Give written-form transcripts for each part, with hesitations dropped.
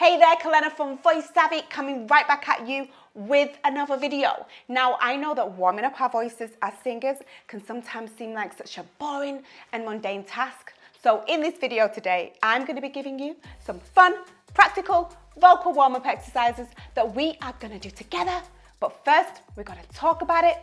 Hey there, Kalena from Voice Savvy, coming right back at you with another video. Now, I know that warming up our voices as singers can sometimes seem like such a boring and mundane task. So in this video today, I'm going to be giving you some fun, practical vocal warm-up exercises that we are going to do together. But first, we're going to talk about it.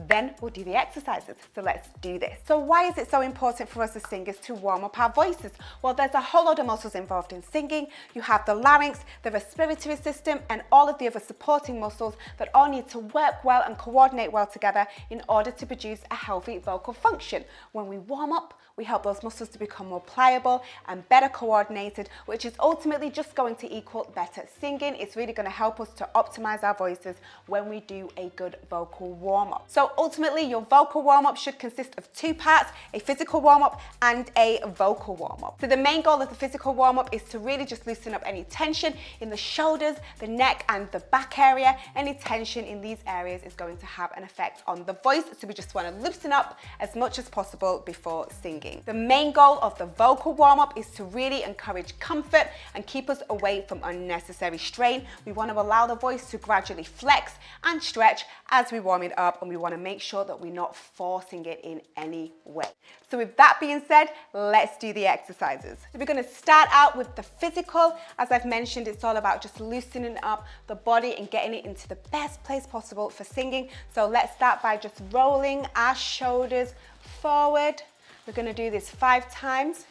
Then we'll do the exercises. So let's do this. So why is it so important for us as singers to warm up our voices? Well, there's a whole lot of muscles involved in singing. You have the larynx, the respiratory system, and all of the other supporting muscles that all need to work well and coordinate well together in order to produce a healthy vocal function. When we warm up, we help those muscles to become more pliable and better coordinated, which is ultimately just going to equal better singing. It's really going to help us to optimize our voices when we do a good vocal warm-up. So ultimately, your vocal warm-up should consist of two parts, a physical warm-up and a vocal warm-up. So the main goal of the physical warm-up is to really just loosen up any tension in the shoulders, the neck and the back area. Any tension in these areas is going to have an effect on the voice. So we just want to loosen up as much as possible before singing. The main goal of the vocal warm-up is to really encourage comfort and keep us away from unnecessary strain. We want to allow the voice to gradually flex and stretch as we warm it up, and we want to make sure that we're not forcing it in any way. So with that being said, let's do the exercises. So we're going to start out with the physical. As I've mentioned, it's all about just loosening up the body and getting it into the best place possible for singing. So let's start by just rolling our shoulders forward. We're going to do this 5 times.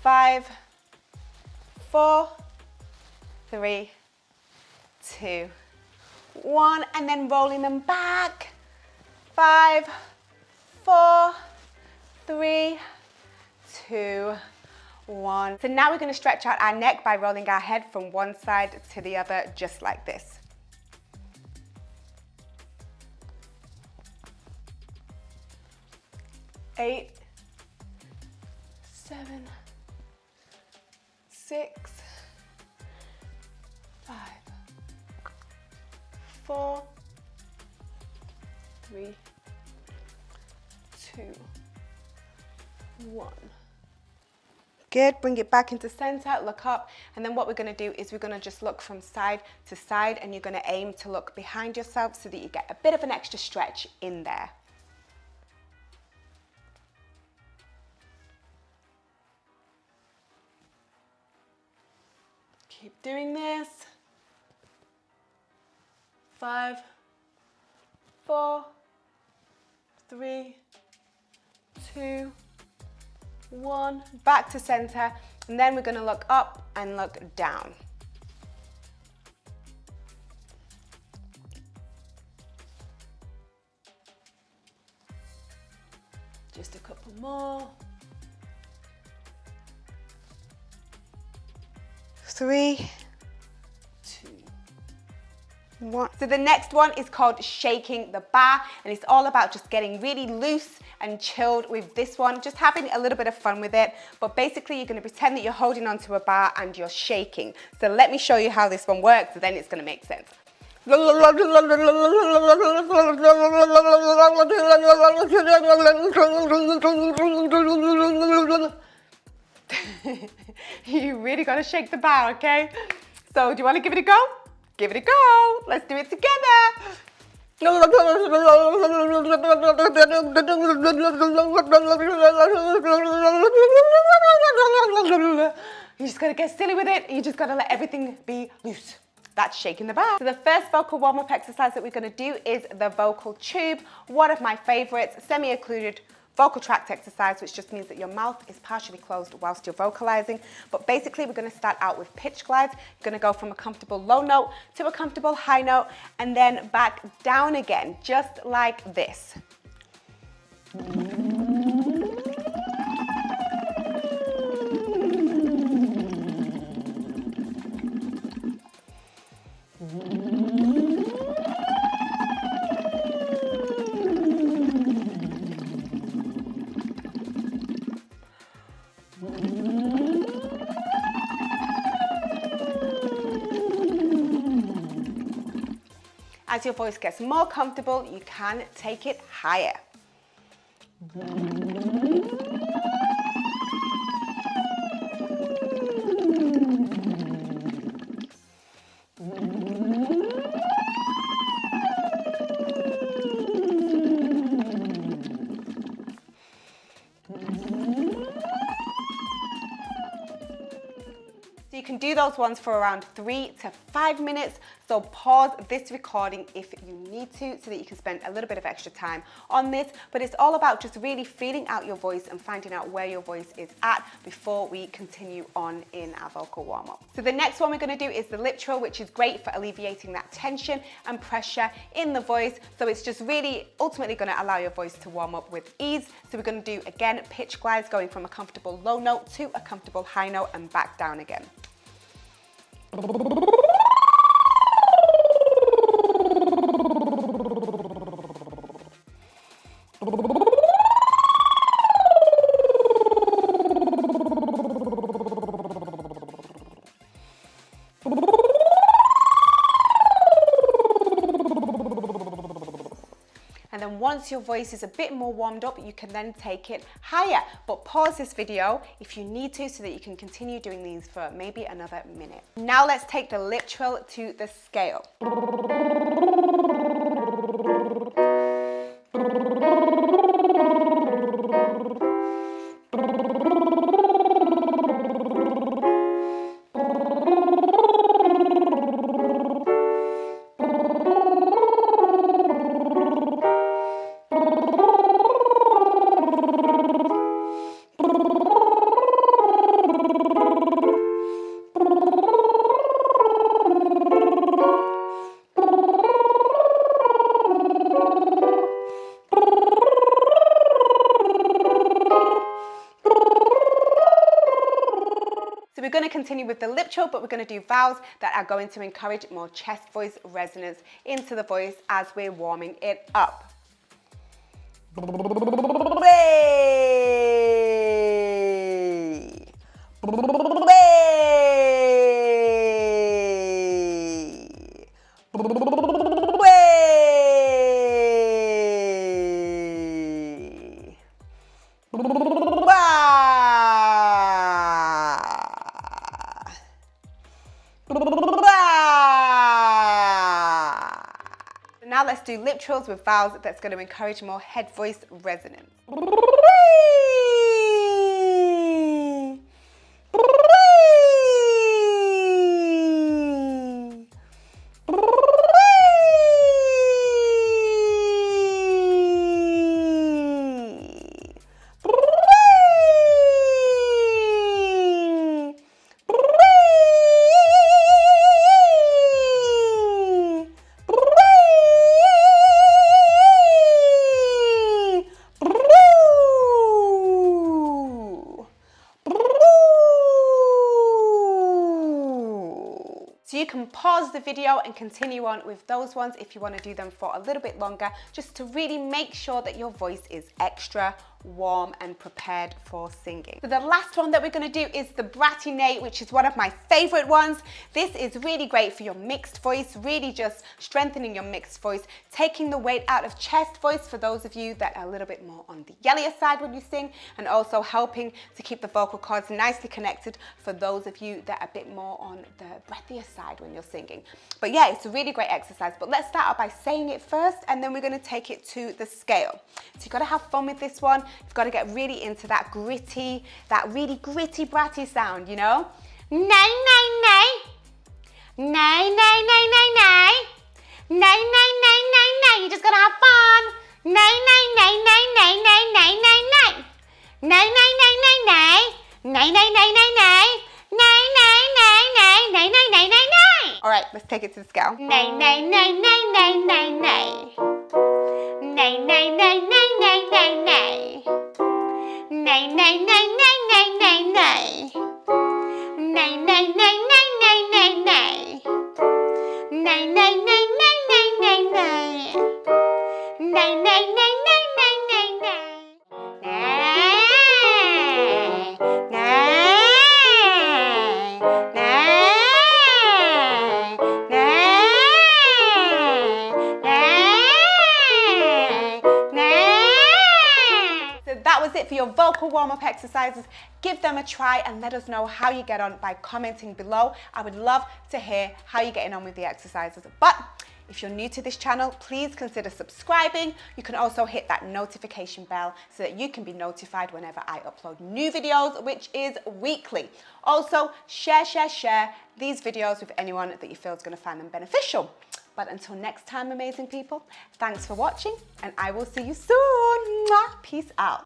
5, 4, 3, 2, 1, and then rolling them back. 5, 4, 3, 2, 1. So now we're going to stretch out our neck by rolling our head from one side to the other, just like this. 8, 7, 6, 5, 4, 3, 2, 1. Good, bring it back into center, look up, and then what we're going to do is we're going to just look from side to side, and you're going to aim to look behind yourself so that you get a bit of an extra stretch in there. Keep doing this. 5, 4, 3, 2, 1. Back to center, and then we're going to look up and look down. Just a couple more. 3, 2, 1. So the next one is called shaking the bar, and it's all about just getting really loose and chilled with this one, just having a little bit of fun with it. But basically you're going to pretend that you're holding onto a bar and you're shaking. So let me show you how this one works, then it's going to make sense. You really got to shake the bar, okay? So do you want to give it a go? Give it a go. Let's do it together. You just got to get silly with it. You just got to let everything be loose. That's shaking the bar. So the first vocal warm-up exercise that we're going to do is the vocal tube. One of my favorites, semi-occluded vocal tract exercise, which just means that your mouth is partially closed whilst you're vocalizing. But basically we're going to start out with pitch glides. You're going to go from a comfortable low note to a comfortable high note and then back down again, just like this. As your voice gets more comfortable, you can take it higher. can do those ones for around 3 to 5 minutes. So pause this recording if you need to, so that you can spend a little bit of extra time on this. But it's all about just really feeling out your voice and finding out where your voice is at before we continue on in our vocal warm-up. So the next one we're going to do is the lip trill, which is great for alleviating that tension and pressure in the voice. So it's just really ultimately going to allow your voice to warm up with ease. So we're going to do, again, pitch glides, going from a comfortable low note to a comfortable high note and back down again. Once your voice is a bit more warmed up, you can then take it higher. But pause this video if you need to, so that you can continue doing these for maybe another minute. Now let's take the lip trill to the scale. We're going to continue with the lip trill, but we're going to do vowels that are going to encourage more chest voice resonance into the voice as we're warming it up. Now let's do lip trills with vowels that's going to encourage more head voice resonance. So you can pause the video and continue on with those ones if you want to do them for a little bit longer, just to really make sure that your voice is extra warm and prepared for singing. So the last one that we're going to do is the Bratty Nate, which is one of my favorite ones. This is really great for your mixed voice, really just strengthening your mixed voice, taking the weight out of chest voice for those of you that are a little bit more on the yellier side when you sing, and also helping to keep the vocal cords nicely connected for those of you that are a bit more on the breathier side when you're singing. But yeah, it's a really great exercise. But let's start out by saying it first, and then we're going to take it to the scale. So you've got to have fun with this one. You've got to get really into that gritty, that really gritty bratty sound, you know? Nay, nay, nay. Nay, nay, nay, nay, nay. Nay, nay, nay, nay, nay. You just got to have fun. Nay, nay, nay, nay, nay, nay, nay, nay, nay. Nay, nay, nay, nay, nay. Nay, nay, nay, nay, nay. Nay, nay, nay, nay, nay, nay, nay, nay, nay. All right, let's take it to the scale. Nay, nay, nay, nay, nay, nay, nay. Nay, nay, nay, nay, nay, nay, nay. Nay, nay, nay, nay, nay, nay, nay. Nay, nay, nay, nay, nay, nay, nay. Nay, nay, nay, nay, nay, nay, nay. Nay, nay, nay, nay, nay, nay, nay. it for your vocal warm-up exercises. Give them a try and let us know how you get on by commenting below. I would love to hear how you're getting on with the exercises. But if you're new to this channel, please consider subscribing. You can also hit that notification bell so that you can be notified whenever I upload new videos, which is weekly. Also, share these videos with anyone that you feel is going to find them beneficial. But until next time, amazing people, thanks for watching, and I will see you soon. Mwah. Peace out.